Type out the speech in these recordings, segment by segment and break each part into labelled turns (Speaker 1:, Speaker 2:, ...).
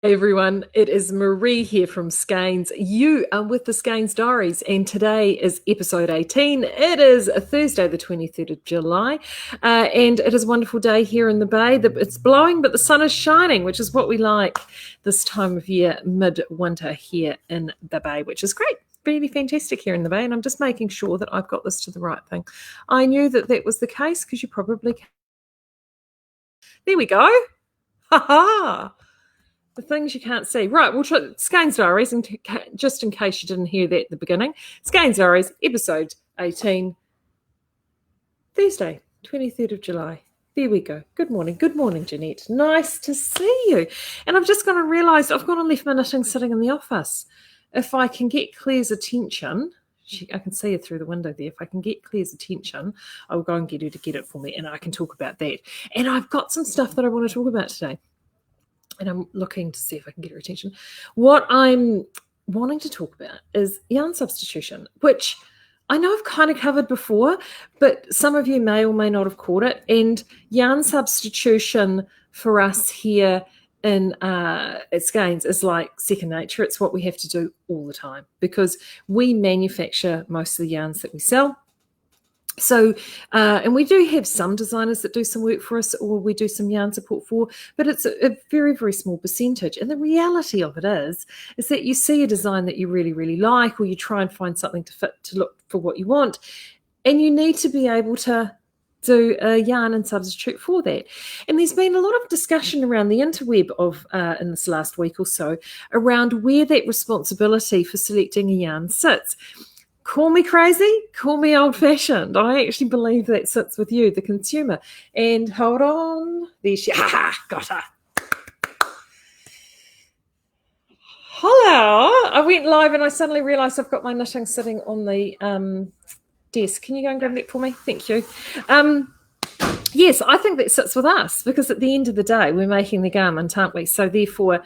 Speaker 1: Hey everyone, it is Maree here from Skeinz. You are with the Skeinz Diaries, and today is episode 18. It is Thursday, the 23rd of July, and it is a wonderful day here in the Bay. It's blowing, but the sun is shining, which is what we like this time of year, mid-winter here in the Bay, which is great. Really fantastic here in the Bay, and I'm just making sure that I've got this to the right thing. I knew that that was the case because you probably... There we go. Ha ha! The things you can't see. Right, we'll try Skeinz Diaries, and just in case you didn't hear that at the beginning, Skeinz Diaries, episode 18, Thursday, 23rd of July. There we go. Good morning, Jeanette. Nice to see you. And I've just gone and realised I've gone and left my knitting sitting in the office. If I can get Claire's attention, I can see her through the window there. If I can get Claire's attention, I will go and get her to get it for me, and I can talk about that. And I've got some stuff that I want to talk about today. And I'm looking to see if I can get her attention. What I'm wanting to talk about is yarn substitution, which I know I've kind of covered before, but some of you may or may not have caught it. And yarn substitution for us here at Skeinz is like second nature. It's what we have to do all the time because we manufacture most of the yarns that we sell. So, and we do have some designers that do some work for us or we do some yarn support for, but it's a very, very small percentage. And the reality of it is that you see a design that you really, really like, or you try and find something to fit to look for what you want, and you need to be able to do a yarn and substitute for that. And there's been a lot of discussion around the interweb in this last week or so around where that responsibility for selecting a yarn sits. Call me crazy, call me old-fashioned. I actually believe that sits with you, the consumer. And hold on, there she, got her. Hello, I went live and I suddenly realised I've got my knitting sitting on the desk. Can you go and grab that for me? Thank you. Yes, I think that sits with us because at the end of the day, we're making the garment, aren't we? So therefore,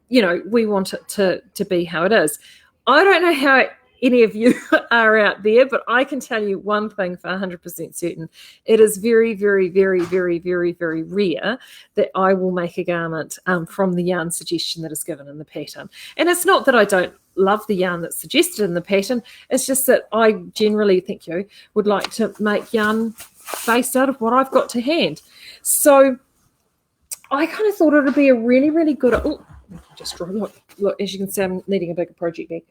Speaker 1: you know, we want it to be how it is. I don't know how any of you are out there, but I can tell you one thing for 100% certain. It is very, very, very, very, very, very rare that I will make a garment from the yarn suggestion that is given in the pattern. And it's not that I don't love the yarn that's suggested in the pattern. It's just that I generally, thank you, would like to make yarn based out of what I've got to hand. So I kind of thought it would be a really, really good... Oh, just look, as you can see, I'm needing a bigger project bag.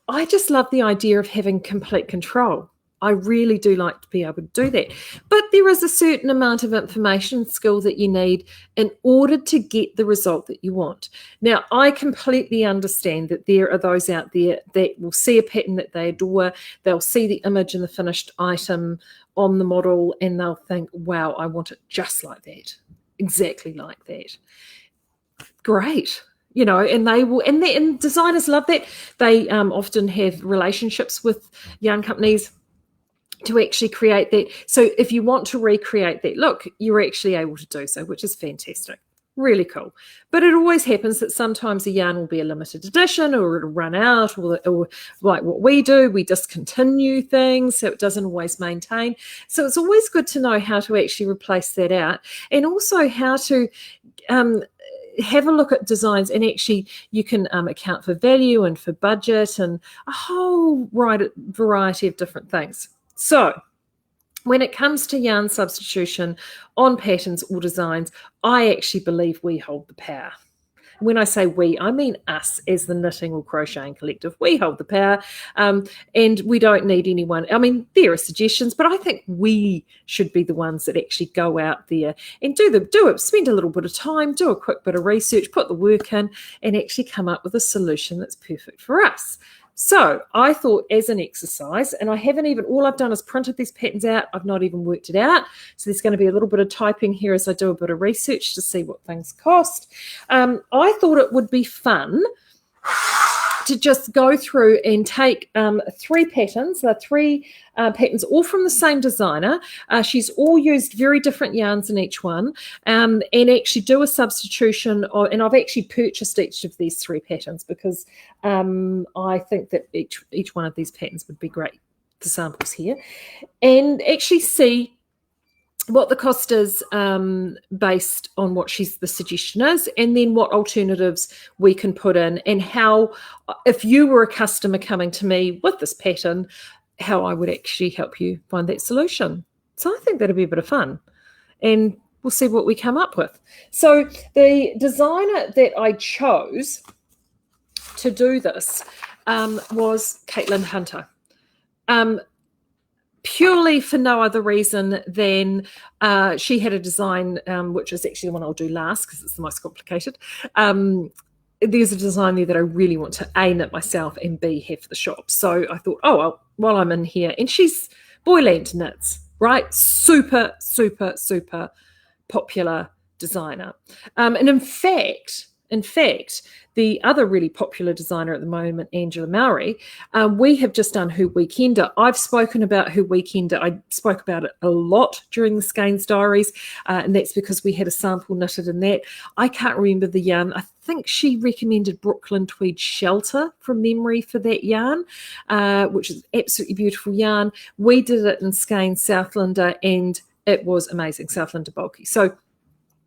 Speaker 1: I just love the idea of having complete control. I really do like to be able to do that. But there is a certain amount of information and skill that you need in order to get the result that you want. Now, I completely understand that there are those out there that will see a pattern that they adore, they'll see the image and the finished item on the model, and they'll think, wow, I want it just like that, exactly like that. Great. You know, and they will, and designers love that. They often have relationships with yarn companies to actually create that. So if you want to recreate that look, you're actually able to do so, which is fantastic. Really cool. But it always happens that sometimes a yarn will be a limited edition or it'll run out, or like what we do, we discontinue things, so it doesn't always maintain. So it's always good to know how to actually replace that out, and also how to have a look at designs, and actually you can account for value and for budget and a whole variety of different things. So when it comes to yarn substitution on patterns or designs, I actually believe we hold the power. When I say we, I mean us as the knitting or crocheting collective. We hold the power, and we don't need anyone. I mean, there are suggestions, but I think we should be the ones that actually go out there and do it, spend a little bit of time, do a quick bit of research, put the work in, and actually come up with a solution that's perfect for us. So I thought, as an exercise, and I haven't even, all I've done is printed these patterns out. I've not even worked it out. So there's going to be a little bit of typing here as I do a bit of research to see what things cost. I thought it would be fun to just go through and take three patterns, patterns all from the same designer. She's all used very different yarns in each one, and actually do a substitution and I've actually purchased each of these three patterns because I think that each one of these patterns would be great for samples here, and actually see what the cost is based on what the suggestion is, and then what alternatives we can put in, and how, if you were a customer coming to me with this pattern, how I would actually help you find that solution. So I think that'll be a bit of fun, and we'll see what we come up with. So the designer that I chose to do this was Catlin Hunter. Purely for no other reason than she had a design, which is actually the one I'll do last because it's the most complicated. There's a design there that I really want to A, knit myself, and B, have for the shop. So I thought, oh, well, while I'm in here, and she's Boyland Knits, right? Super, super, super popular designer. And in fact, the other really popular designer at the moment, Angela Mowry, we have just done her Weekender. I've spoken about her Weekender. I spoke about it a lot during the Skeinz Diaries, and that's because we had a sample knitted in that. I can't remember the yarn. I think she recommended Brooklyn Tweed Shelter from memory for that yarn, which is absolutely beautiful yarn. We did it in Skeinz Southlander, and it was amazing, Southlander bulky. So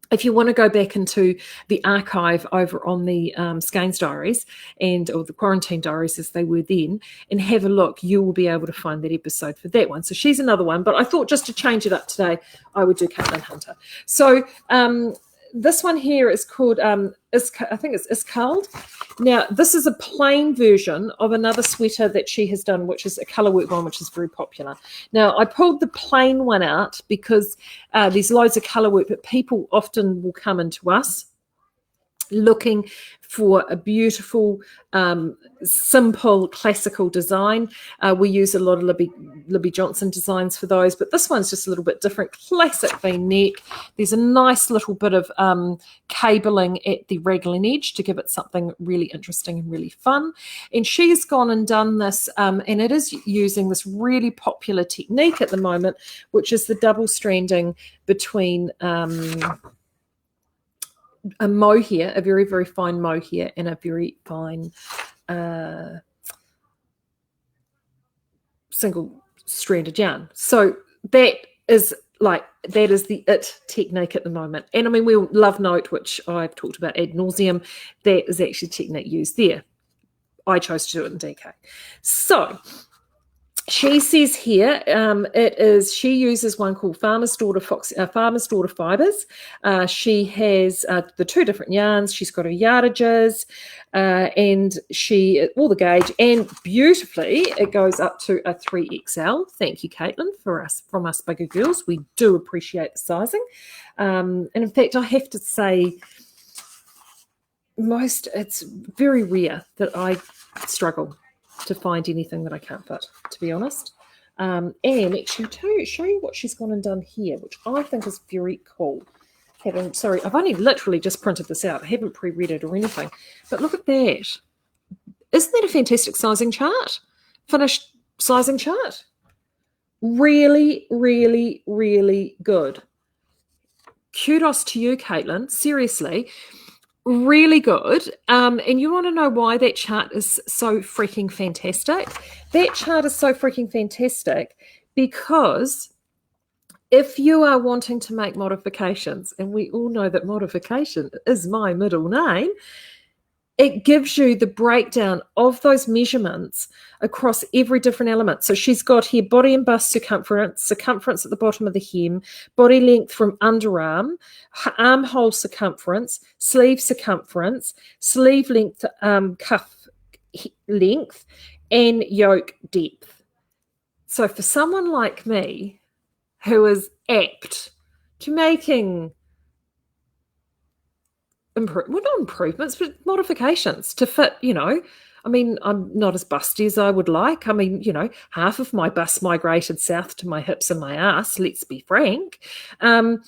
Speaker 1: if you want to go back into the archive over on the Skeinz Diaries or the Quarantine Diaries as they were then, and have a look, you will be able to find that episode for that one. So she's another one, but I thought just to change it up today, I would do Catlin Hunter. So this one here is called, I think it's Iskald. Now, this is a plain version of another sweater that she has done, which is a colourwork one, which is very popular. Now, I pulled the plain one out because there's loads of colourwork, but people often will come into us looking for a beautiful, simple, classical design. We use a lot of Libby Johnson designs for those, but this one's just a little bit different. Classic V-neck. There's a nice little bit of cabling at the raglan edge to give it something really interesting and really fun. And she's gone and done this, and it is using this really popular technique at the moment, which is the double stranding between a mohair, a very, very fine mohair, and a very fine single stranded yarn. So that is the it technique at the moment. And I mean, we'll love note, which I've talked about ad nauseum. That is actually a technique used there. I chose to do it in DK. So she says here, she uses one called Farmer's Daughter Fibres. She has the two different yarns. She's got her yardages, and all the gauge, and beautifully it goes up to a 3XL. Thank you, Caitlin, from us bigger girls. We do appreciate the sizing. And in fact, I have to say, it's very rare that I struggle to find anything that I can't fit, to be honest. And actually, to show you what she's gone and done here, which I think is very cool. I've only literally just printed this out. I haven't pre-read it or anything. But look at that. Isn't that a fantastic sizing chart? Finished sizing chart. Really, really, really good. Kudos to you, Caitlin. Seriously. Really good. And you want to know why that chart is so freaking fantastic? That chart is so freaking fantastic because if you are wanting to make modifications, and we all know that modification is my middle name, it gives you the breakdown of those measurements across every different element. So she's got here body and bust circumference at the bottom of the hem, body length from underarm, armhole circumference, sleeve length, cuff length, and yoke depth. So for someone like me who is apt to making not improvements, but modifications to fit, I mean, I'm not as busty as I would like. I mean, half of my bust migrated south to my hips and my ass, let's be frank. And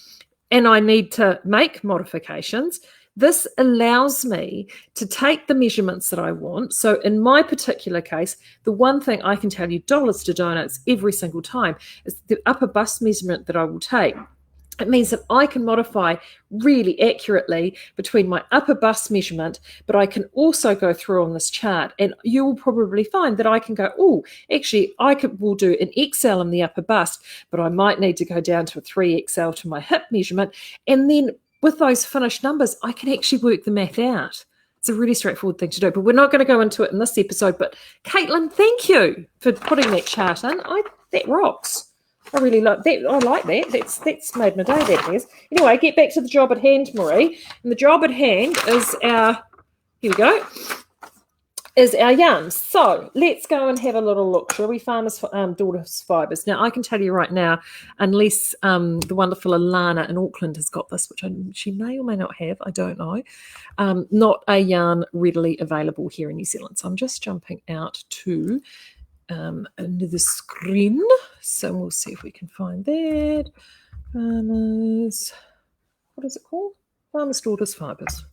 Speaker 1: I need to make modifications. This allows me to take the measurements that I want. So in my particular case, the one thing I can tell you, dollars to donuts every single time, is the upper bust measurement that I will take It means that I can modify really accurately between my upper bust measurement, but I can also go through on this chart, and you will probably find that I can go, oh, actually, will do an XL in the upper bust, but I might need to go down to a 3XL to my hip measurement. And then with those finished numbers, I can actually work the math out. It's a really straightforward thing to do, but we're not going to go into it in this episode. But Catlin, thank you for putting that chart in. That rocks. I really like that. I like that. That's made my day, that is. Anyway, get back to the job at hand, Maree. And the job at hand is here we go, is our yarns. So let's go and have a little look, shall we? Farmer's Daughter's Fibres. Now, I can tell you right now, unless the wonderful Alana in Auckland has got this, which she may or may not have, I don't know, not a yarn readily available here in New Zealand. So I'm just jumping out to another screen, so we'll see if we can find that. Farmers, what is it called? Farmer's Daughter's Fibres.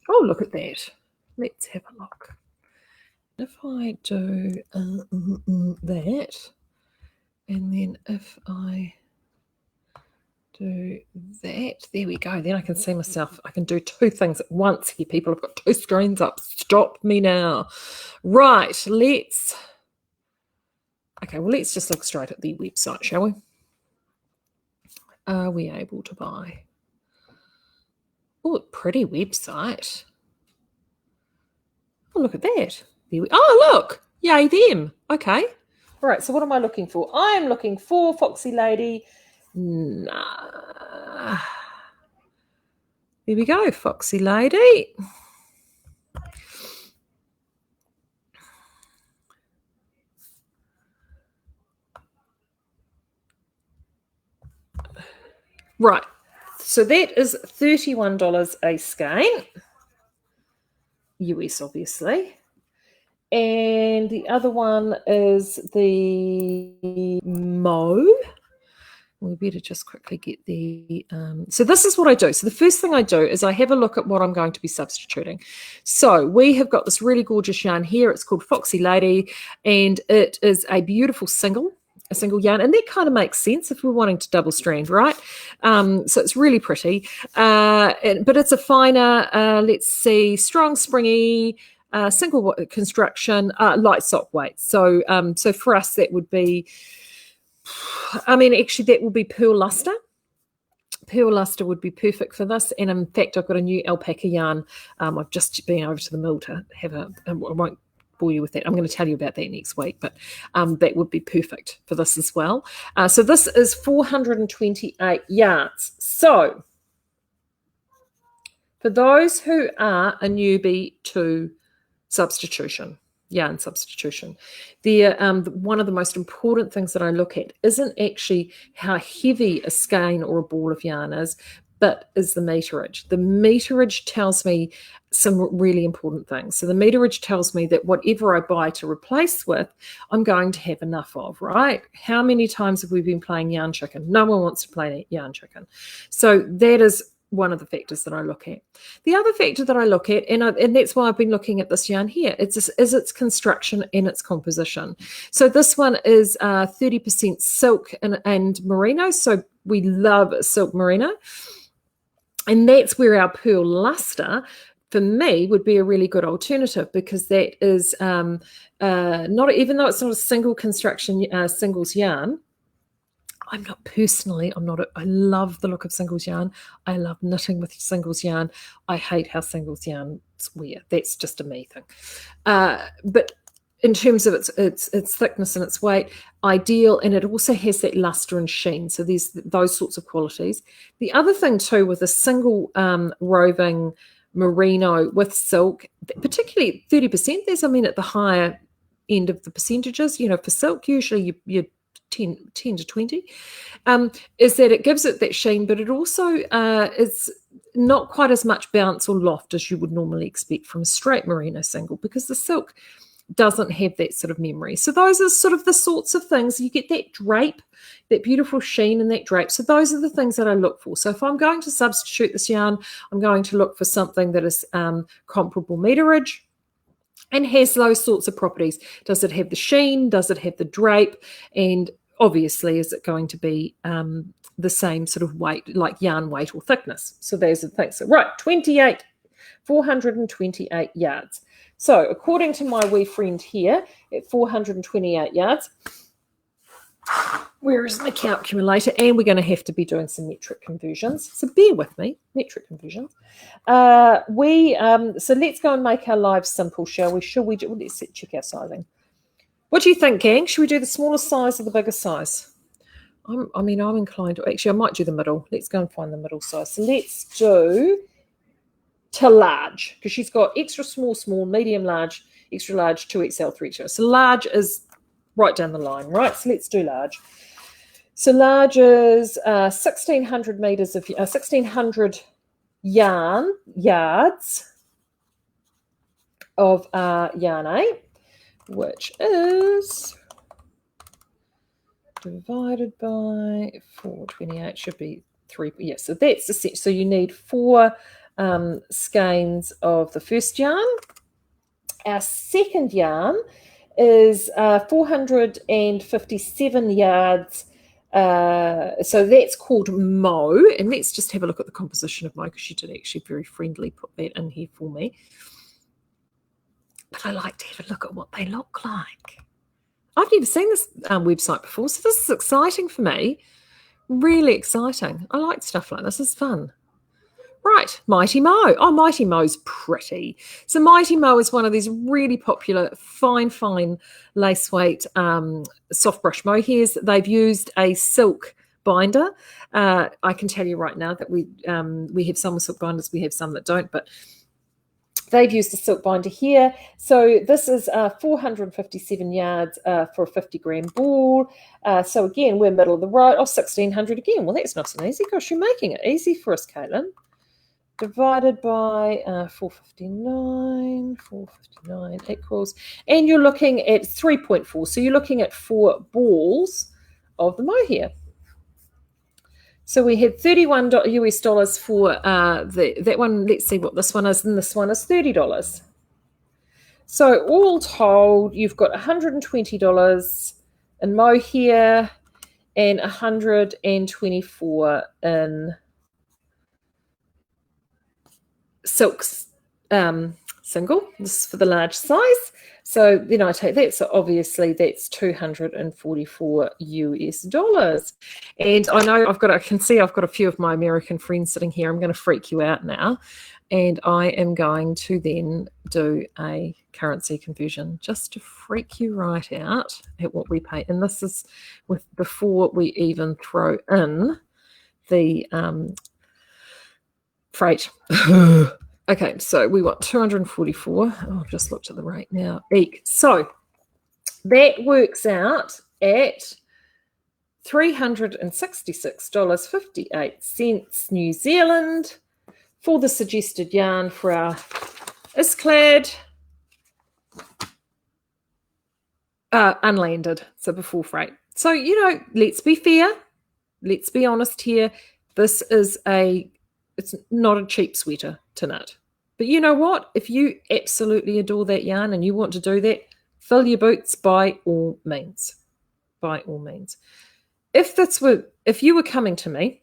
Speaker 1: Oh, look at that. Let's have a look. If I do that, and then if I do that, there we go. Then I can see myself. I can do two things at once here, people. I've got two screens up. Stop me now. Right, let's just look straight at the website, shall we? Are we able to buy? Oh, pretty website. Oh, look at that. Oh, look. Yay, them. Okay. All right, so what am I looking for? I am looking for Foxy Lady. Nah. There we go, Foxy Lady. Right, so that is $31 a skein, US obviously. And the other one is the Mo. We better just quickly get the, so this is what I do. So the first thing I do is I have a look at what I'm going to be substituting. So we have got this really gorgeous yarn here. It's called Foxy Lady, and it is a beautiful single yarn, and that kind of makes sense if we're wanting to double strand, right? So it's really pretty, but it's a finer, let's see, strong, springy, single construction, light sock weight. So for us that would be, actually that will be Purl Luster. Purl Luster would be perfect for this, and in fact I've got a new alpaca yarn. I've just been over to the mill to have I won't bore you with that. I'm going to tell you about that next week, but that would be perfect for this as well. So this is 428 yards. So for those who are a newbie to yarn substitution, one of the most important things that I look at isn't actually how heavy a skein or a ball of yarn is, but is the meterage. The meterage tells me some really important things. So the meterage tells me that whatever I buy to replace with, I'm going to have enough of, right? How many times have we been playing yarn chicken? No one wants to play yarn chicken. So that is one of the factors that I look at. The other factor that I look at, and that's why I've been looking at this yarn here, is its construction and its composition. So this one is 30% silk and merino. So we love silk merino. And that's where our Purl Luster, for me, would be a really good alternative, because that is not, even though it's not a single construction singles yarn, I love the look of singles yarn. I love knitting with singles yarn. I hate how singles yarns wear. That's just a me thing. But in terms of its thickness and its weight, ideal, and it also has that luster and sheen. So there's those sorts of qualities. The other thing too, with a single roving merino with silk, particularly 30%, there's, at the higher end of the percentages, for silk, usually you're 10 to 20, is that it gives it that sheen, but it also is not quite as much bounce or loft as you would normally expect from a straight merino single, because the silk doesn't have that sort of memory. So those are sort of the sorts of things. You get that drape, that beautiful sheen in that drape. So those are the things that I look for. So if I'm going to substitute this yarn, I'm going to look for something that is comparable meterage. and has those sorts of properties. Does it have the sheen? Does it have the drape? And obviously, is it going to be the same sort of weight, like yarn weight or thickness? So there's the thing. So right, 428 yards. So according to my wee friend here, at 428 yards, where is my calculator? And we're going to have to be doing some metric conversions. So bear with me, metric conversions. So let's go and make our lives simple, shall we? Let's check our sizing. What do you think, gang? Should we do the smallest size or the biggest size? I'm inclined to, actually, I might do the middle. Let's go and find the middle size. So let's do to large, because she's got extra small, medium, large, extra large, 2XL, 3XL. So large is right down the line, right? So let's do large. So large is 1,600 meters of 1,600 yards of yarn A, which is divided by 428 should be 3. Yes, so that's the set. So you need 4 skeins of the first yarn. Our second yarn is 457 yards. So that's called Mow. And let's just have a look at the composition of Mow, because she did actually very friendly put that in here for me. But I like to have a look at what they look like. I've never seen this website before, so this is exciting for me. Really exciting. I like stuff like this. It's fun. Right, Mighty Mow. Oh, Mighty Mow's pretty. So Mighty Mow is one of these really popular fine lace weight soft brush mohairs. They've used a silk binder. I can tell you right now that we have some with silk binders, we have some that don't, but they've used a silk binder here. So this is 457 yards for a 50-gram ball. So again, we're middle of the road. Oh, 1,600 again. Well, that's nice and easy. Gosh, you're making it easy for us, Catlin. Divided by 459 equals, and you're looking at 3.4. So you're looking at 4 balls of the mohair. So we had $31 US for that one. Let's see what this one is, and this one is $30. So all told, you've got $120 in mohair and $124 in silks single. This is for the large size. So then I take that. So obviously that's $244 US. And I know I can see I've got a few of my American friends sitting here. I'm going to freak you out now. And I am going to then do a currency conversion just to freak you right out at what we pay. And this is before we even throw in the freight. Okay, so we want 244. Oh, I've just looked at the rate now. So that works out at $366.58 New Zealand for the suggested yarn for our Isclad unlanded, so before freight. So, let's be fair. Let's be honest here. This is it's not a cheap sweater to knit. But you know what? If you absolutely adore that yarn and you want to do that, fill your boots by all means. By all means. If you were coming to me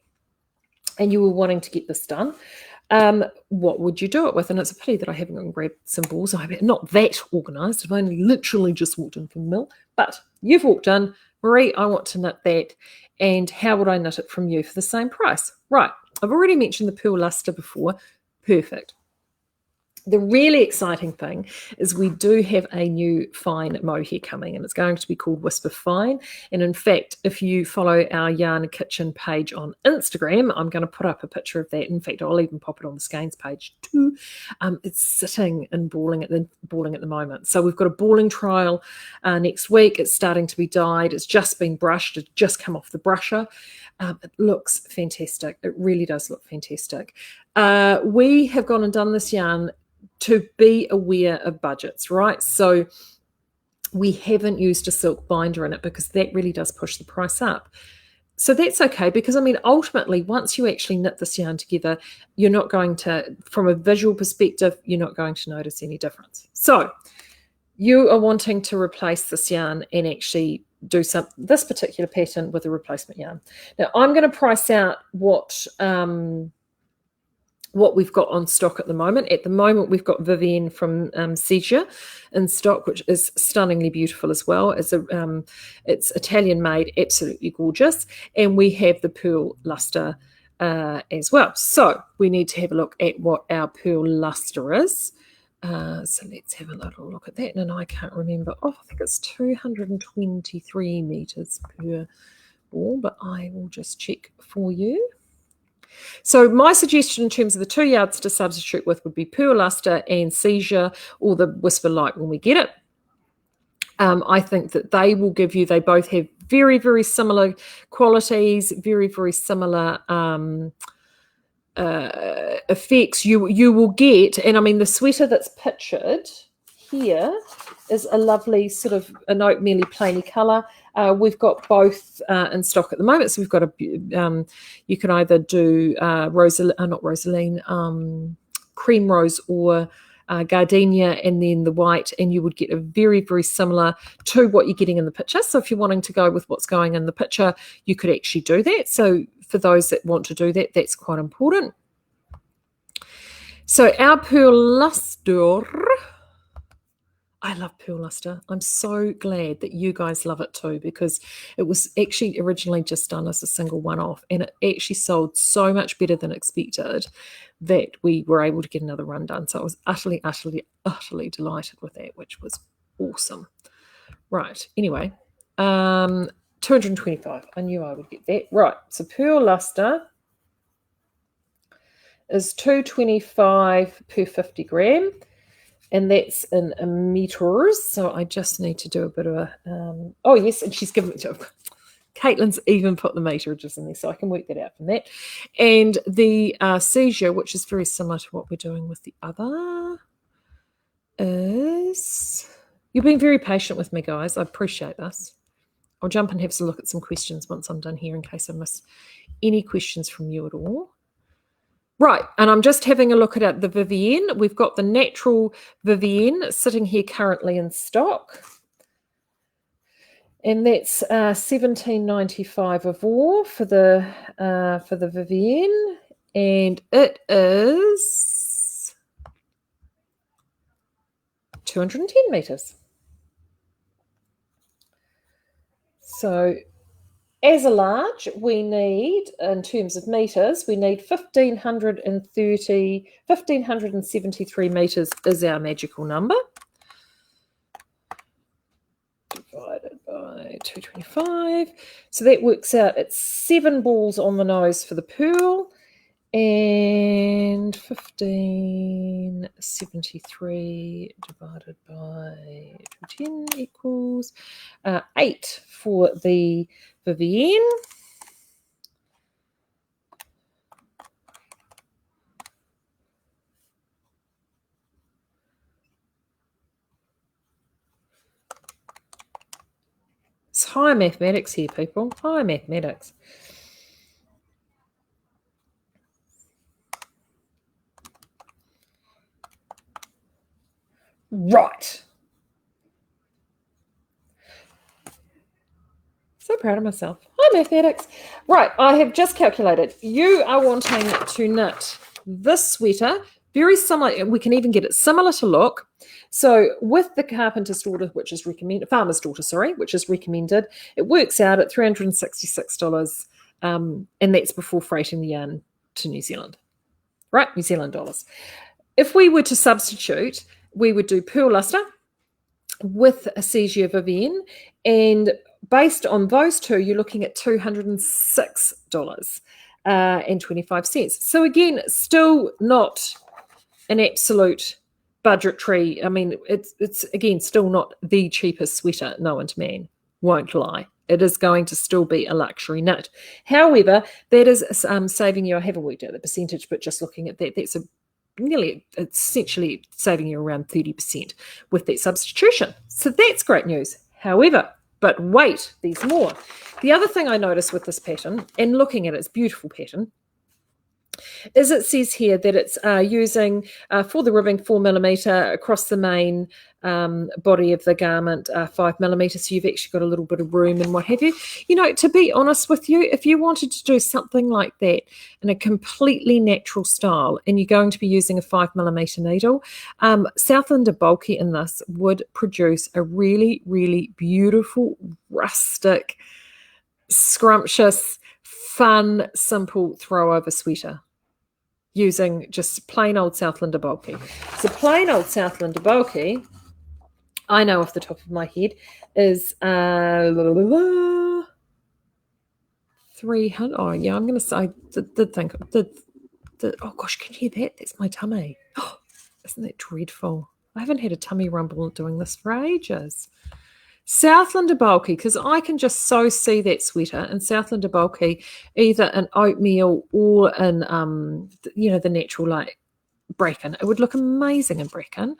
Speaker 1: and you were wanting to get this done, what would you do it with? And it's a pity that I haven't gone and grabbed some balls. I'm not that organised. I've only literally just walked in from the mill. But you've walked in. Maree, I want to knit that. And how would I knit it from you for the same price? Right. I've already mentioned the Purl Luster before. Perfect. The really exciting thing is we do have a new fine mohair coming, and it's going to be called Whisper Fine. And in fact, if you follow our Yarn Kitchen page on Instagram, I'm going to put up a picture of that. In fact, I'll even pop it on the Skeinz page too. It's sitting and balling at the moment. So we've got a balling trial next week. It's starting to be dyed. It's just been brushed. It's just come off the brusher. It looks fantastic. It really does look fantastic. We have gone and done this yarn to be aware of budgets, right? So we haven't used a silk binder in it because that really does push the price up. So that's okay, because ultimately, once you actually knit this yarn together, you're not going to, from a visual perspective, you're not going to notice any difference. So you are wanting to replace this yarn and actually do this particular pattern with a replacement yarn. Now, I'm going to price out what we've got on stock at the moment. At the moment, we've got Vivienne from Seizure in stock, which is stunningly beautiful as well. It's Italian made, absolutely gorgeous. And we have the Purl Luster as well. So we need to have a look at what our Purl Luster is. So let's have a little look at that. And I can't remember. Oh, I think it's 223 meters per ball, but I will just check for you. So my suggestion in terms of the 2 yards to substitute with would be Purl Luster and Seizure, or the Whisper Light when we get it. I think that they will give you, they both have very, very similar qualities, very, very similar effects. You will get, and I mean the sweater that's pictured here is a lovely sort of an oatmeal plainy colour. We've got both in stock at the moment. So we've got you can either do cream rose or gardenia, and then the white, and you would get a very, very similar to what you're getting in the picture. So if you're wanting to go with what's going in the picture, you could actually do that. So for those that want to do that, that's quite important. So our Purl Luster, I love Purl Luster. I'm so glad that you guys love it too, because it was actually originally just done as a single one-off, and it actually sold so much better than expected that we were able to get another run done. So I was utterly, utterly, utterly delighted with that, which was awesome. Right, anyway, 225. I knew I would get that. Right, so Purl Luster is 225 per 50 gram. And that's in meters. So I just need to do a bit of a, oh yes, and she's given it to, Catlin's even put the meterages in there, so I can work that out from that. And the Seizure, which is very similar to what we're doing with the other, is, you're being very patient with me, guys. I appreciate this. I'll jump and have a look at some questions once I'm done here in case I miss any questions from you at all. Right, and I'm just having a look at the Vivienne. We've got the natural Vivienne sitting here currently in stock. And that's $17.95 a war for the Vivienne. And it is 210 meters. So as a large, we need, in terms of meters, we need 1,573 meters is our magical number. Divided by 225. So that works out at 7 balls on the nose for the Purl, and 1573 divided by 210 equals 8 for the Vivienne. It's high mathematics here, people. High mathematics. Right. So proud of myself. Hi, mathematics. Right, I have just calculated. You are wanting to knit this sweater, very similar. We can even get it similar to look. So with the carpenter's daughter, which is recommended, farmer's daughter, sorry, which is recommended, it works out at $366, and that's before freighting the yarn to New Zealand. Right, New Zealand dollars. If we were to substitute, we would do Purl Luster with a Seizure Vivienne, and based on those two, you're looking at $206.25. So again, still not an absolute budgetary. I mean, it's again still not the cheapest sweater known to man. Won't lie. It is going to still be a luxury knit. However, that is saving you. I haven't worked out the percentage, but just looking at that, that's essentially saving you around 30% with that substitution. So that's great news. However, but wait, there's more. The other thing I noticed with this pattern, and looking at its beautiful pattern, is it says here that it's using for the ribbing 4mm across the main body of the garment, 5mm, so you've actually got a little bit of room and what have you. You know, to be honest with you, if you wanted to do something like that in a completely natural style and you're going to be using a 5mm needle, Southlander Bulky in this would produce a really, really beautiful, rustic, scrumptious, fun, simple throw-over sweater using just plain old Southlander Bulky. So plain old Southlander Bulky, I know off the top of my head, is 300. Oh, yeah, I'm going to say, oh gosh, can you hear that? That's my tummy. Oh, isn't that dreadful? I haven't had a tummy rumble doing this for ages. Southlander Bulky, because I can just so see that sweater in Southlander Bulky, either in oatmeal or in, the natural like bracken. It would look amazing in bracken.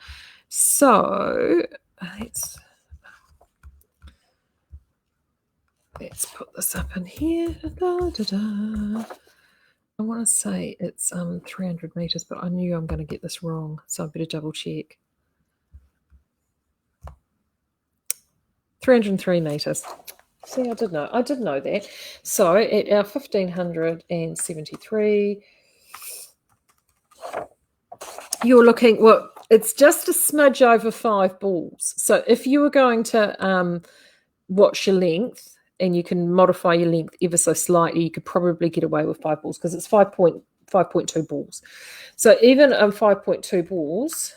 Speaker 1: So let's put this up in here. I want to say it's 300 meters, but I knew I'm going to get this wrong, so I better double check. 303 meters. See, I did know that. So at our 1573, you're looking, well, it's just a smudge over 5 balls. So if you were going to watch your length, and you can modify your length ever so slightly, you could probably get away with 5 balls because it's 5.2 balls. So even on 5.2 balls,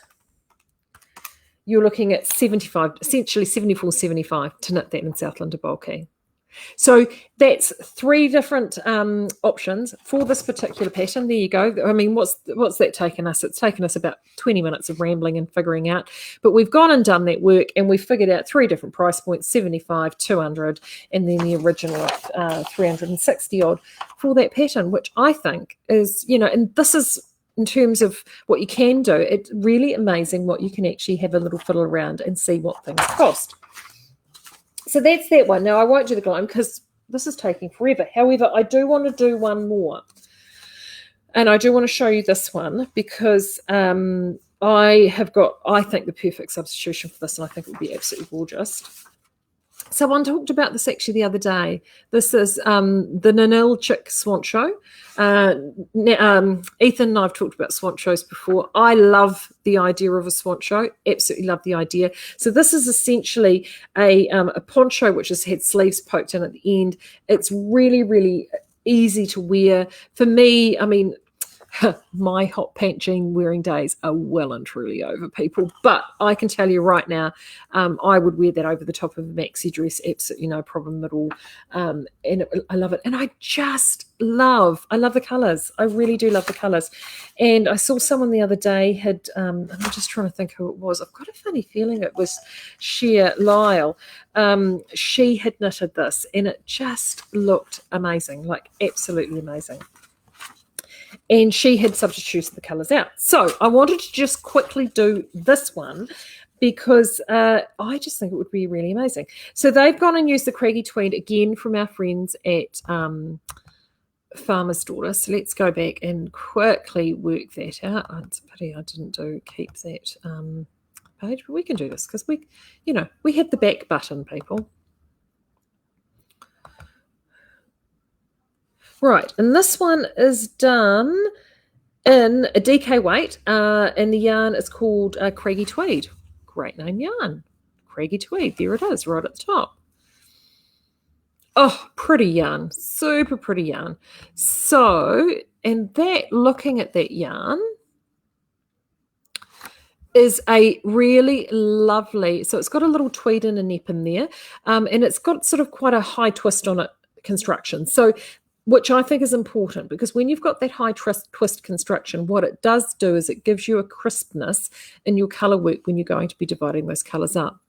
Speaker 1: you're looking at 75, essentially 74, 75 to knit that in Southlander Bulky. So that's 3 different options for this particular pattern. There you go. I mean, what's that taken us? It's taken us about 20 minutes of rambling and figuring out. But we've gone and done that work, and we've figured out 3 different price points, 75, 200, and then the original 360 odd for that pattern, which I think is, and this is, in terms of what you can do, it's really amazing what you can actually have a little fiddle around and see what things cost. So that's that one. Now, I won't do the glam because this is taking forever. However, I do want to do one more. And I do want to show you this one because I think, the perfect substitution for this, and I think it would be absolutely gorgeous. Someone talked about this actually the other day. This is the Nanil Chick Swant Show. Ethan and I have talked about swant shows before. I love the idea of a swant show. Absolutely love the idea. So this is essentially a poncho which has had sleeves poked in at the end. It's really, really easy to wear. For me, I mean, my hot pant jean wearing days are well and truly over, people. But I can tell you right now, I would wear that over the top of a maxi dress, absolutely no problem at all. And I love it. And I love the colours. I really do love the colours. And I saw someone the other day had, I'm just trying to think who it was. I've got a funny feeling it was Sheer Lyle. She had knitted this, and it just looked amazing, like absolutely amazing. And she had substituted the colours out. So I wanted to just quickly do this one because I just think it would be really amazing. So they've gone and used the Craggy Tweed again from our friends at Farmer's Daughter. So let's go back and quickly work that out. Oh, it's a pity I didn't keep that page, but we can do this because we hit the back button, people. Right, and this one is done in a DK weight, and the yarn is called Craggy Tweed. Great name yarn. Craggy Tweed, there it is, right at the top. Oh, pretty yarn, super pretty yarn. So, and that, looking at that yarn, is a really lovely, so it's got a little tweed and a nip in there, and it's got sort of quite a high twist on it construction. So, which I think is important because when you've got that high twist construction, what it does do is it gives you a crispness in your colour work when you're going to be dividing those colours up.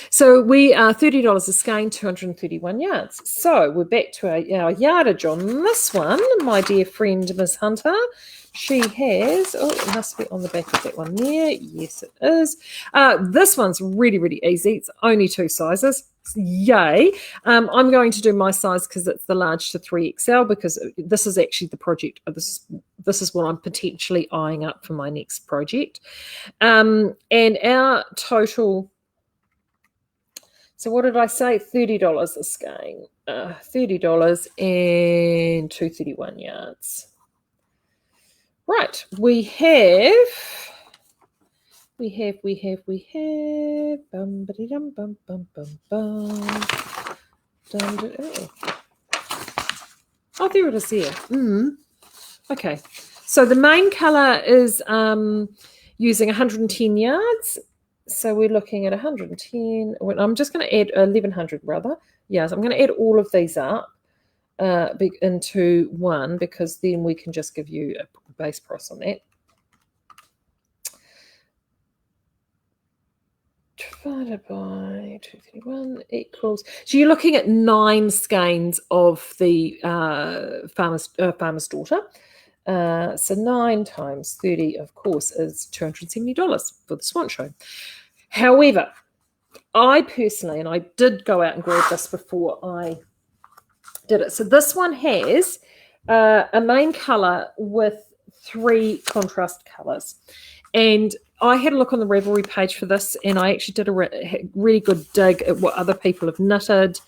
Speaker 1: So we are $30 a skein, 231 yards. So we're back to our yardage on this one, my dear friend Ms. Hunter. She has, it must be on the back of that one there. Yes, it is. This one's really, really easy. It's only 2 sizes. Yay. I'm going to do my size because it's the large to 3XL, because this is actually the project. This is what I'm potentially eyeing up for my next project. And our total, so what did I say? $30 a skein. $30 and 231 yards. Right, we have bum ba dum bum bum bum bum. Oh, there it is here. Okay, so the main color is using 110 yards. So we're looking at 110. I'm just going to add 1100 rather. Yes, I'm going to add all of these up into one, because then we can just give you a base price on that. Divided by 231 equals. So you're looking at 9 skeins of the farmer's daughter. So 9 times 30, of course, is $270 for the swan show. However, I personally, and I did go out and grab this before I did it. So this one has a main color with 3 contrast colors. And I had a look on the Ravelry page for this, and I actually did a really good dig at what other people have knitted.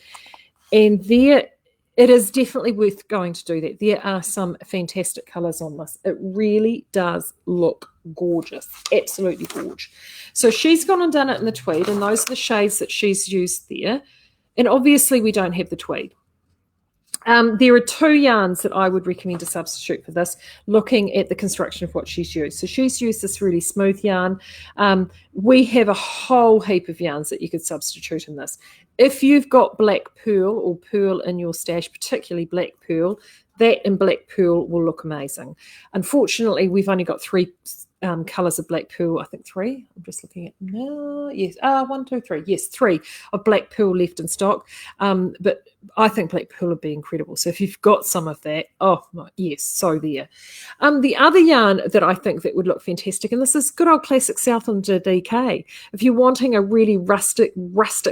Speaker 1: And there, it is definitely worth going to do that. There are some fantastic colours on this. It really does look gorgeous, absolutely gorgeous. So she's gone and done it in the tweed, and those are the shades that she's used there. And obviously we don't have the tweed. There are 2 yarns that I would recommend to substitute for this, looking at the construction of what she's used. So she's used this really smooth yarn. We have a whole heap of yarns that you could substitute in this. If you've got black pearl or pearl in your stash, particularly black pearl, that and black pearl will look amazing. Unfortunately, we've only got 3 colours of black pearl. I think 3. I'm just looking at now. Yes, 1, 2, 3. Yes, 3 of black pearl left in stock. But I think black pearl would be incredible. So if you've got some of that, oh yes, so there. The other yarn that I think that would look fantastic, and this is good old classic Southlander DK. If you're wanting a really rustic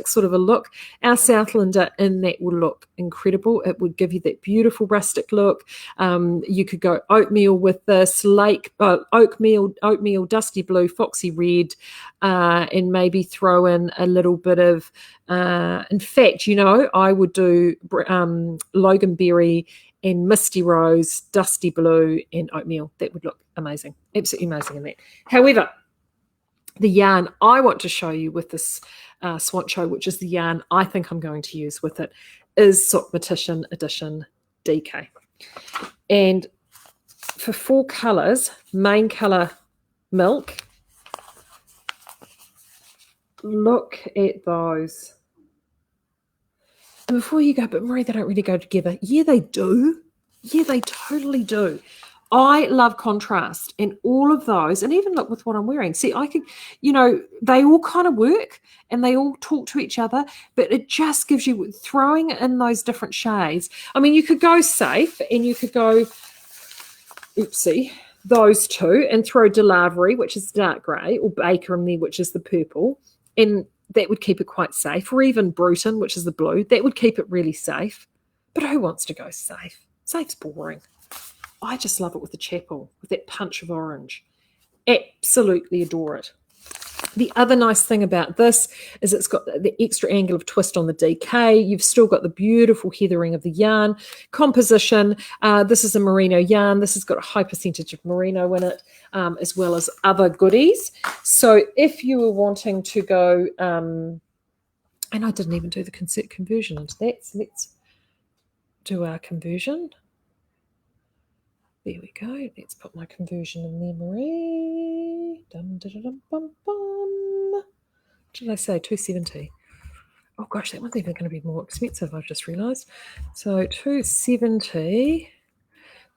Speaker 1: sort of a look, our Southlander in that will look incredible. It would give you that beautiful rustic look. You could go oatmeal with this, oatmeal, dusty blue, foxy red, and maybe throw in a little bit of, in fact, I would do Loganberry and Misty Rose, dusty blue and oatmeal. That would look amazing, absolutely amazing in that. However, the yarn I want to show you with this Swancho, which is the yarn I think I'm going to use with it, is Substitution Edition DK. And for 4 colours, main colour milk, look at those. And before you go, but Maree, they don't really go together. Yeah, they do. Yeah, they totally do. I love contrast, and all of those, and even look with what I'm wearing. See, I could, they all kind of work and they all talk to each other, but it just gives you, throwing in those different shades. I mean, you could go safe and you could go, oopsie, those 2, and throw Delavery, which is dark grey, or Baker in there, which is the purple, and that would keep it quite safe, or even Bruton, which is the blue. That would keep it really safe. But who wants to go safe? Safe's boring. I just love it with the chapel, with that punch of orange. Absolutely adore it. The other nice thing about this is it's got the extra angle of twist on the DK. You've still got the beautiful heathering of the yarn. Composition, this is a merino yarn. This has got a high percentage of merino in it, as well as other goodies. So if you were wanting to go, and I didn't even do the conversion into that, so let's do our conversion. There we go. Let's put my conversion in there, Maree. Dum, da, da, dum, bum, bum. What did I say? 270. Oh gosh, that one's even going to be more expensive, I've just realised. So 270.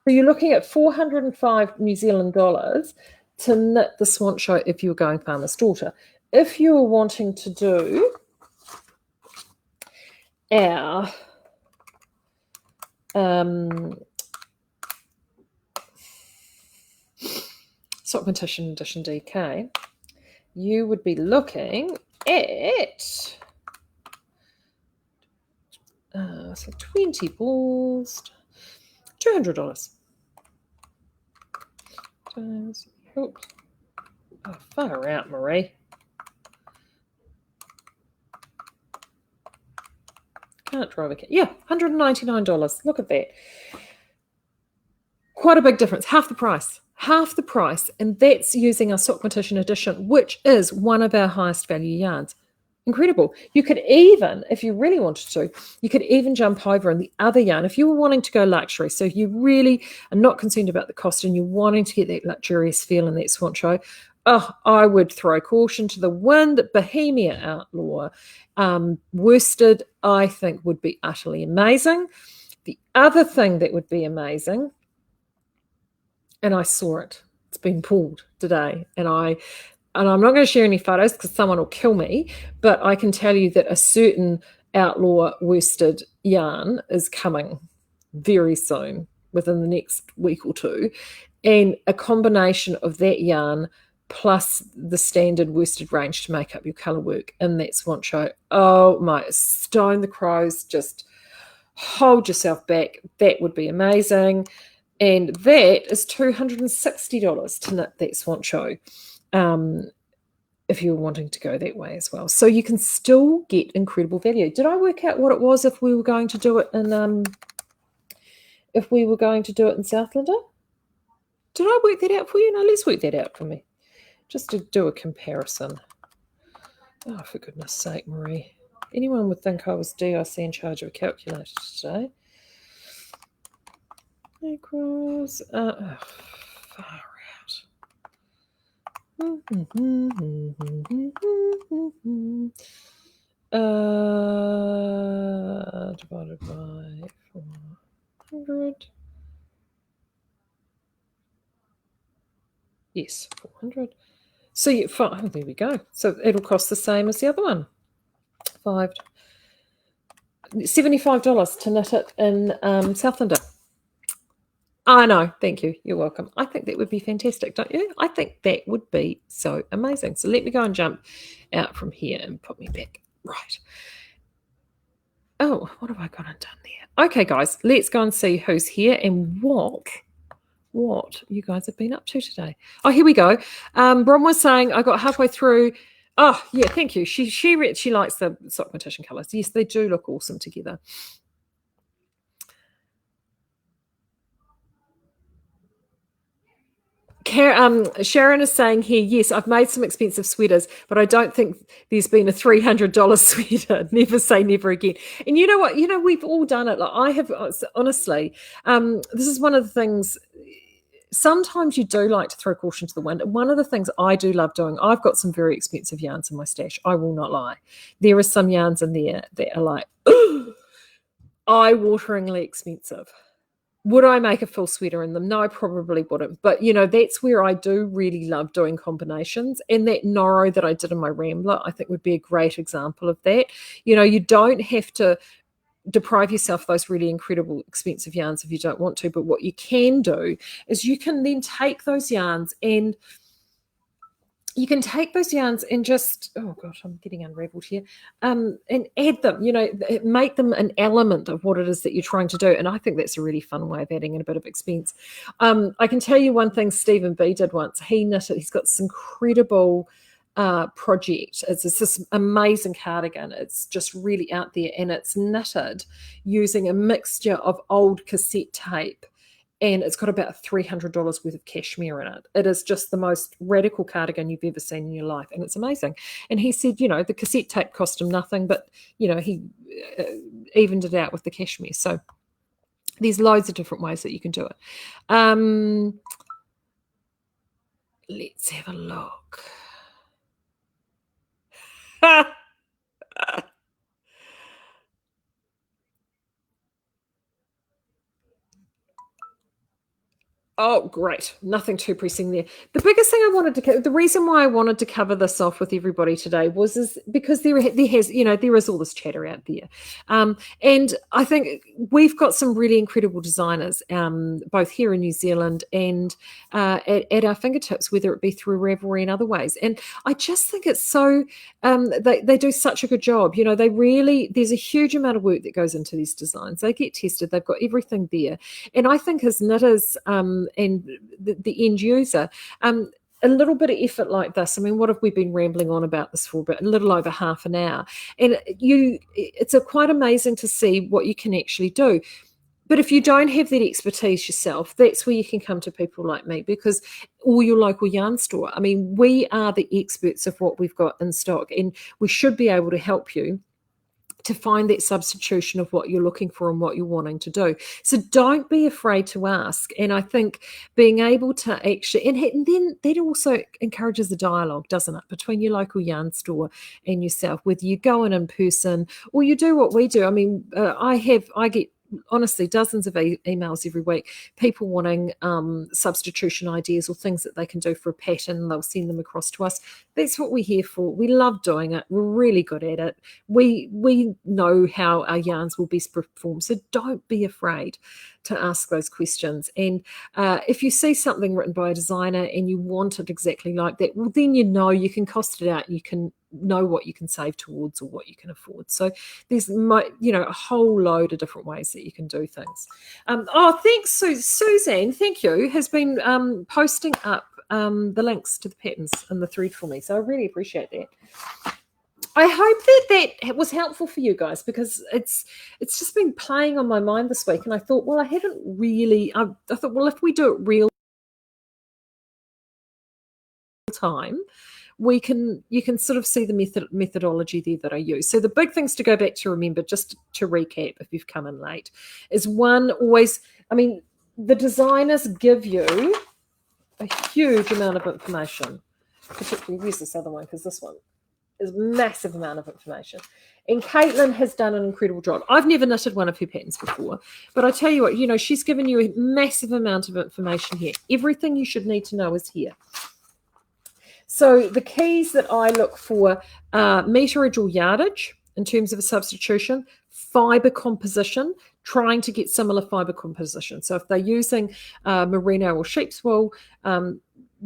Speaker 1: So you're looking at 405 New Zealand dollars to knit the Swancho if you were going Farmer's Daughter. If you were wanting to do our Substitution Edition DK, you would be looking at So 20 balls, $200. Times, oops. Oh, far out, Maree. Can't drive a car. Yeah, $199. Look at that. Quite a big difference. Half the price. Half the price. And that's using our Substitution edition, which is one of our highest value yarns. Incredible. You could even, if you really wanted to, you could even jump over in the other yarn. If you were wanting to go luxury, so if you really are not concerned about the cost and you're wanting to get that luxurious feel in that swancho, I would throw caution to the wind. Bohemia Outlaw worsted, I think, would be utterly amazing. The other thing that would be amazing, and I saw it, it's been pulled today, and I'm not going to share any photos because someone will kill me, but I can tell you that a certain outlaw worsted yarn is coming very soon, within the next week or two, and a combination of that yarn plus the standard worsted range to make up your colour work in that swancho. Oh my, stone the crows, just hold yourself back. That would be amazing. And that is $260 to knit that swancho. If you're wanting to go that way as well. So you can still get incredible value. Did I work out what it was if we were going to do it in Southlander? Did I work that out for you? No, let's work that out for me. Just to do a comparison. Oh, for goodness sake, Maree. Anyone would think I was DIC in charge of a calculator today. Equals far out. Divided by 400. Yes, 400. So there we go. So it'll cost the same as the other one. $75 to knit it in Southlander. I know. Thank you. You're welcome. I think that would be fantastic, don't you? I think that would be so amazing. So let me go and jump out from here and put me back. Right. Oh, what have I gone and done there? Okay, guys, let's go and see who's here and what you guys have been up to today. Oh, here we go. Brom was saying I got halfway through. Oh, yeah, thank you. She likes the Substitution colours. Yes, they do look awesome together. Sharon is saying here, yes, I've made some expensive sweaters, but I don't think there's been a $300 sweater. Never say never again. And you know what? You know, we've all done it. Like I have, honestly, this is one of the things. Sometimes you do like to throw caution to the wind. One of the things I do love doing, I've got some very expensive yarns in my stash. I will not lie. There are some yarns in there that are like eye-wateringly expensive. Would I make a full sweater in them? No, I probably wouldn't. But, you know, that's where I do really love doing combinations. And that Noro that I did in my Rambler, I think would be a great example of that. You know, you don't have to deprive yourself of those really incredible expensive yarns if you don't want to. But what you can do is you can then take those yarns and just, oh gosh, I'm getting unraveled here, and add them, you know, make them an element of what it is that you're trying to do. And I think that's a really fun way of adding in a bit of expense. I can tell you one thing Stephen B did once. He knitted, he's got this incredible project. It's this amazing cardigan. It's just really out there, and it's knitted using a mixture of old cassette tape, and it's got about $300 worth of cashmere in it. It is just the most radical cardigan you've ever seen in your life, and it's amazing. And he said, you know, the cassette tape cost him nothing, but, you know, he evened it out with the cashmere. So there's loads of different ways that you can do it. Let's have a look. Oh, great. Nothing too pressing there. The biggest thing I wanted to, the reason why I wanted to cover this off with everybody today is because there is all this chatter out there. And I think we've got some really incredible designers, both here in New Zealand and at our fingertips, whether it be through Ravelry and other ways. And I just think it's so, they do such a good job. There's a huge amount of work that goes into these designs. They get tested. They've got everything there. And I think as knitters, and the end user, a little bit of effort like this. I mean, what have we been rambling on about this for? But a little over half an hour, and it's quite amazing to see what you can actually do. But if you don't have that expertise yourself, that's where you can come to people like me, or your local yarn store. I mean, we are the experts of what we've got in stock, and we should be able to help you to find that substitution of what you're looking for and what you're wanting to do. So don't be afraid to ask. And I think being able to actually, and then that also encourages the dialogue, doesn't it, between your local yarn store and yourself, whether you go in person or you do what we do. I mean, I get honestly dozens of emails every week, people wanting substitution ideas or things that they can do for a pattern. They'll send them across to us. That's what we're here for. We love doing it. We're really good at it. We know how our yarns will best perform, so don't be afraid to ask those questions. And if you see something written by a designer and you want it exactly like that, well, then you can cost it out and you can know what you can save towards or what you can afford. So there's a whole load of different ways that you can do things. Thanks, Suzanne. Thank you. Has been posting up the links to the patterns in the thread for me. So I really appreciate that. I hope that was helpful for you guys, because it's just been playing on my mind this week, and I thought, well, I haven't really. I thought, well, if we do it real time, you can sort of see the methodology there that I use. So the big things to go back to remember, just to recap if you've come in late, is one, always, I mean, the designers give you a huge amount of information, particularly, use this other one because this one is a massive amount of information. And Catlin has done an incredible job. I've never knitted one of her patterns before, but I tell you what, she's given you a massive amount of information here. Everything you should need to know is here. So the keys that I look for are meterage or yardage in terms of a substitution, fibre composition, trying to get similar fibre composition. So if they're using merino or sheep's wool,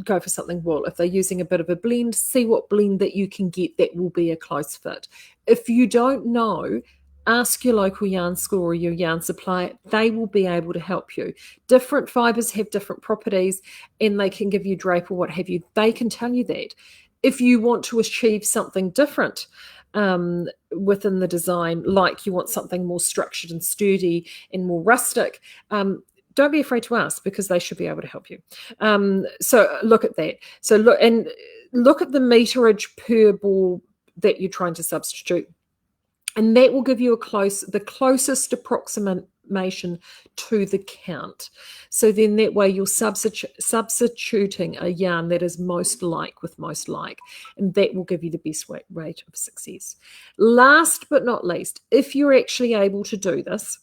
Speaker 1: go for something wool. If they're using a bit of a blend, see what blend that you can get that will be a close fit. If you don't know, ask your local yarn store or your yarn supplier. They will be able to help you. Different fibres have different properties, and they can give you drape or what have you. They can tell you that. If you want to achieve something different within the design, like you want something more structured and sturdy and more rustic, don't be afraid to ask, because they should be able to help you. So look at that. So look at the meterage per ball that you're trying to substitute, and that will give you the closest approximation to the count. So then that way you're substituting a yarn that is most like with most like, and that will give you the best rate of success. Last but not least, if you're actually able to do this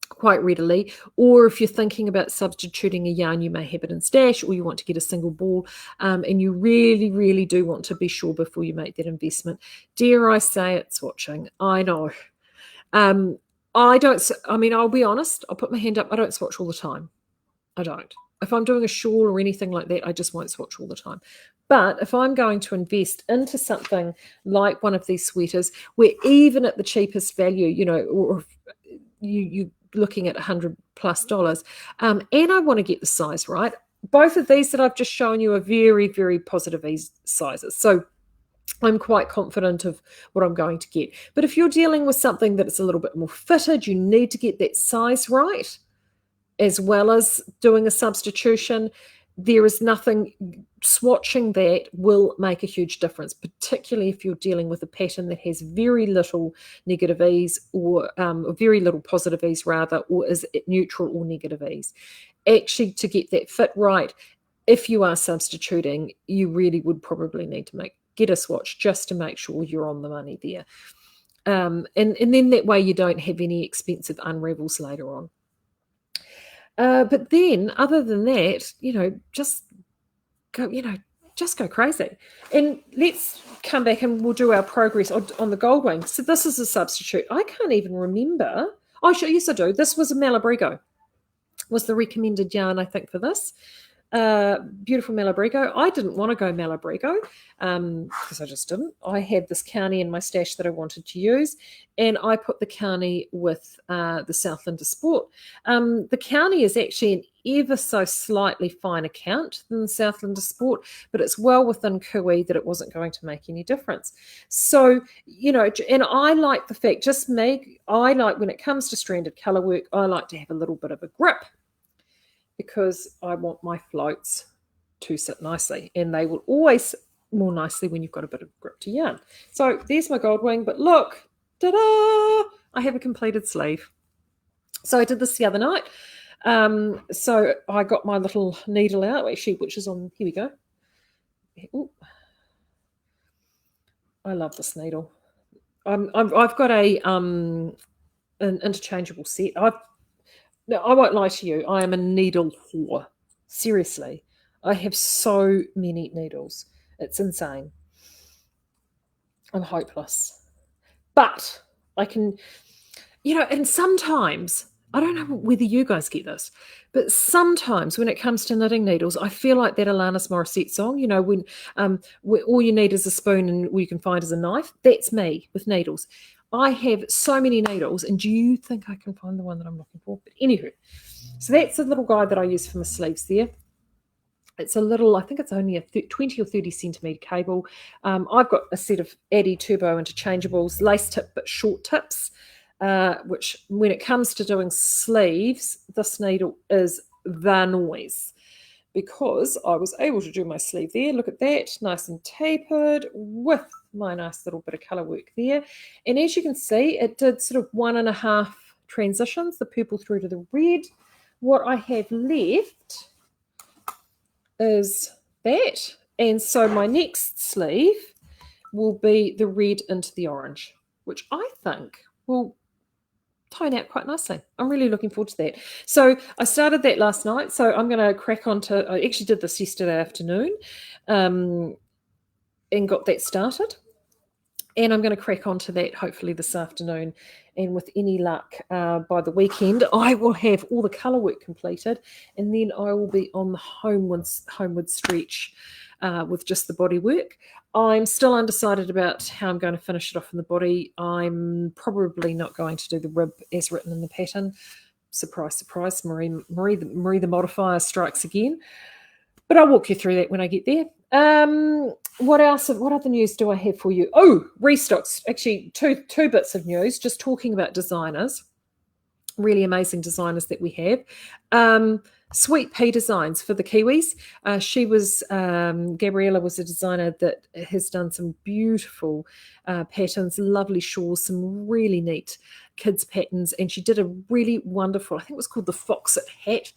Speaker 1: quite readily, or if you're thinking about substituting a yarn, you may have it in stash, or you want to get a single ball, and you really, really do want to be sure before you make that investment. Dare I say it, swatching? I know. I'll be honest, I'll put my hand up, I don't swatch all the time. I don't. If I'm doing a shawl or anything like that, I just won't swatch all the time. But if I'm going to invest into something like one of these sweaters, where even at the cheapest value, or you looking at $100+, and I want to get the size right. Both of these that I've just shown you are very, very positive sizes. So I'm quite confident of what I'm going to get. But if you're dealing with something that's a little bit more fitted, you need to get that size right, as well as doing a substitution. There is nothing, swatching that will make a huge difference, particularly if you're dealing with a pattern that has very little negative ease, or very little positive ease rather, or is it neutral or negative ease. Actually, to get that fit right, if you are substituting, you really would probably need to get a swatch just to make sure you're on the money there. And then that way you don't have any expensive unravels later on. But then, other than that, just go crazy. And let's come back and we'll do our progress on the gold wing. So this is a substitute. I can't even remember. Oh, sure, yes, I do. This was a Malabrigo. Was the recommended yarn, I think, for this. Beautiful Malabrigo. I didn't want to go Malabrigo because I just didn't. I had this Carney in my stash that I wanted to use, and I put the Carney with the Southland Sport. The Carney is actually an ever so slightly finer count than the Southland Sport, but it's well within Kui that it wasn't going to make any difference. So, and I like the fact, I like when it comes to stranded colour work, I like to have a little bit of a grip, because I want my floats to sit nicely, and they will always sit more nicely when you've got a bit of grip to yarn. So there's my gold wing, but look, ta-da! I have a completed sleeve. So I did this the other night. So I got my little needle out, actually, which is on, here we go. Ooh. I love this needle. I've got an interchangeable set. No, I won't lie to you. I am a needle whore. Seriously. I have so many needles. It's insane. I'm hopeless. But I can, and sometimes, I don't know whether you guys get this, but sometimes when it comes to knitting needles, I feel like that Alanis Morissette song, when all you need is a spoon and all you can find is a knife. That's me with needles. I have so many needles, and do you think I can find the one that I'm looking for? But anywho, so that's a little guide that I use for my sleeves there. It's a little, I think it's only a 20 or 30 centimetre cable. I've got a set of Addy Turbo interchangeables, lace tip but short tips, which when it comes to doing sleeves, this needle is the noise, because I was able to do my sleeve there. Look at that, nice and tapered with my nice little bit of colour work there. And as you can see, it did sort of 1.5 transitions, the purple through to the red. What I have left is that. And so my next sleeve will be the red into the orange, which I think will tone out quite nicely. I'm really looking forward to that. So I started that last night, so I'm going to crack on to, I actually did this yesterday afternoon and got that started. And I'm going to crack on to that hopefully this afternoon. And with any luck, by the weekend, I will have all the colour work completed. And then I will be on the homeward stretch with just the body work. I'm still undecided about how I'm going to finish it off in the body. I'm probably not going to do the rib as written in the pattern. Surprise, surprise, Maree the modifier strikes again. But I'll walk you through that when I get there. What else? What other news do I have for you? Oh, Restocks. Actually, two bits of news, just talking about designers. Really amazing designers that we have. Sweet Pea Designs for the Kiwis. Gabriella was a designer that has done some beautiful patterns, lovely shawls, some really neat kids patterns, and she did a really wonderful, I think it was called the Foxit hat.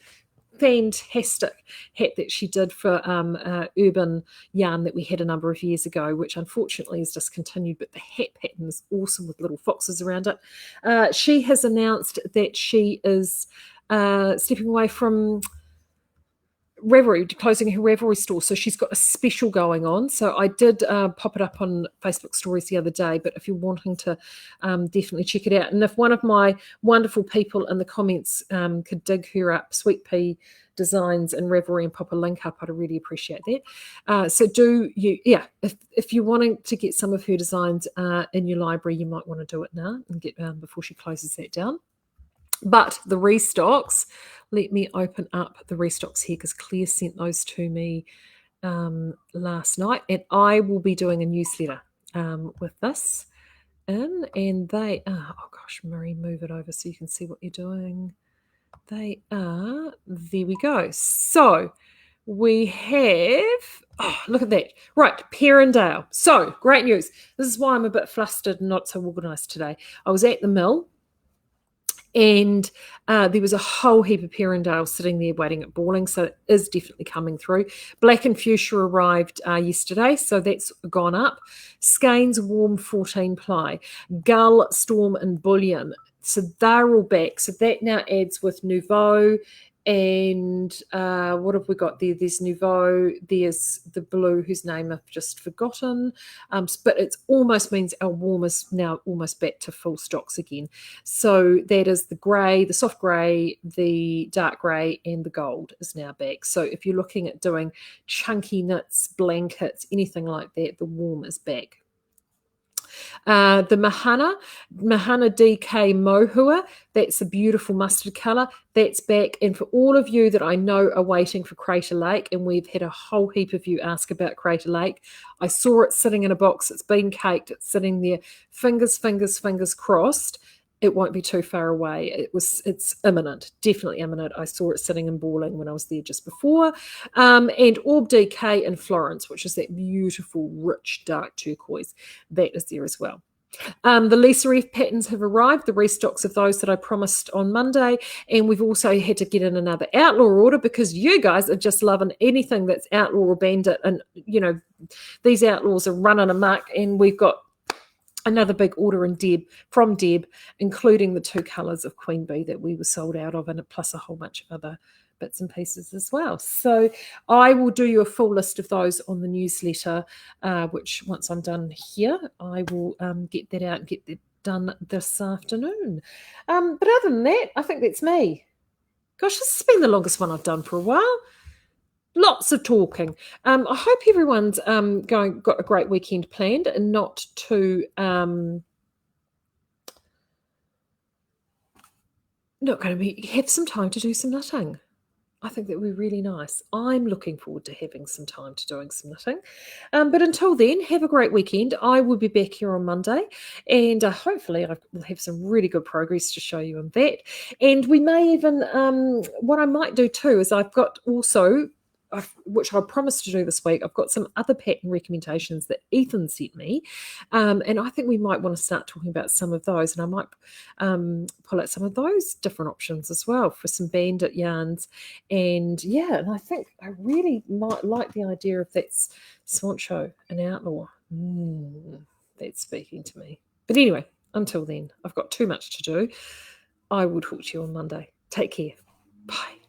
Speaker 1: Fantastic hat that she did for urban yarn that we had a number of years ago, which unfortunately is discontinued, but the hat pattern is awesome with little foxes around it. She has announced that she is stepping away from Reverie, closing her Reverie store, so she's got a special going on. So I did pop it up on Facebook stories the other day, but if you're wanting to definitely check it out, and if one of my wonderful people in the comments could dig her up, Sweet Pea Designs and Reverie, and pop a link up, I'd really appreciate that. So if you're wanting to get some of her designs in your library, you might want to do it now and get before she closes that down. But the Restocks, let me open up the Restocks here, because Claire sent those to me last night, and I will be doing a newsletter with this in, and they are, oh gosh, Maree, move it over so you can see what you're doing. They are, there we go. So we have, oh, look at that. Right, Perrindale. So great news. This is why I'm a bit flustered and not so organised today. I was at the mill, and there was a whole heap of Perrindale sitting there waiting at balling, so it is definitely coming through. Black and Fuchsia arrived yesterday, so that's gone up. Skeinz warm 14 ply. Gull, Storm and Bullion, so they're all back. So that now adds with Nouveau And what have we got there? There's Nouveau, there's the blue, whose name I've just forgotten. But it almost means our warm is now almost back to full stocks again. So that is the grey, the soft grey, the dark grey, and the gold is now back. So if you're looking at doing chunky knits, blankets, anything like that, the warm is back. The Mahana DK Mohua, that's a beautiful mustard colour. That's back. And for all of you that I know are waiting for Crater Lake, and we've had a whole heap of you ask about Crater Lake, I saw it sitting in a box. It's been caked. It's sitting there. Fingers crossed. It won't be too far away. It's imminent, definitely imminent. I saw it sitting in Balling when I was there just before. And Orb DK in Florence, which is that beautiful, rich, dark turquoise. That is there as well. The Lisa F patterns have arrived, the restocks of those that I promised on Monday, and we've also had to get in another outlaw order because you guys are just loving anything that's outlaw or bandit, and these outlaws are running amok, and we've got another big order from Deb, including the 2 colours of Queen Bee that we were sold out of, and plus a whole bunch of other bits and pieces as well. So I will do you a full list of those on the newsletter, which once I'm done here, I will get that out and get that done this afternoon. But other than that, I think that's me. Gosh, this has been the longest one I've done for a while. Lots of talking. I hope everyone's got a great weekend planned and not too have some time to do some knitting. I think that would be really nice. I'm looking forward to having some time to doing some knitting. But until then, have a great weekend. I will be back here on Monday, and hopefully I will have some really good progress to show you on that. And we may even, what I might do too is I've got also, which I promised to do this week, I've got some other pattern recommendations that Ethan sent me, and I think we might want to start talking about some of those, and I might pull out some of those different options as well for some bandit yarns. And and I think I really might like the idea of that Swancho, an outlaw. That's speaking to me. But anyway, until then, I've got too much to do. I will talk to you on Monday. Take care. Bye.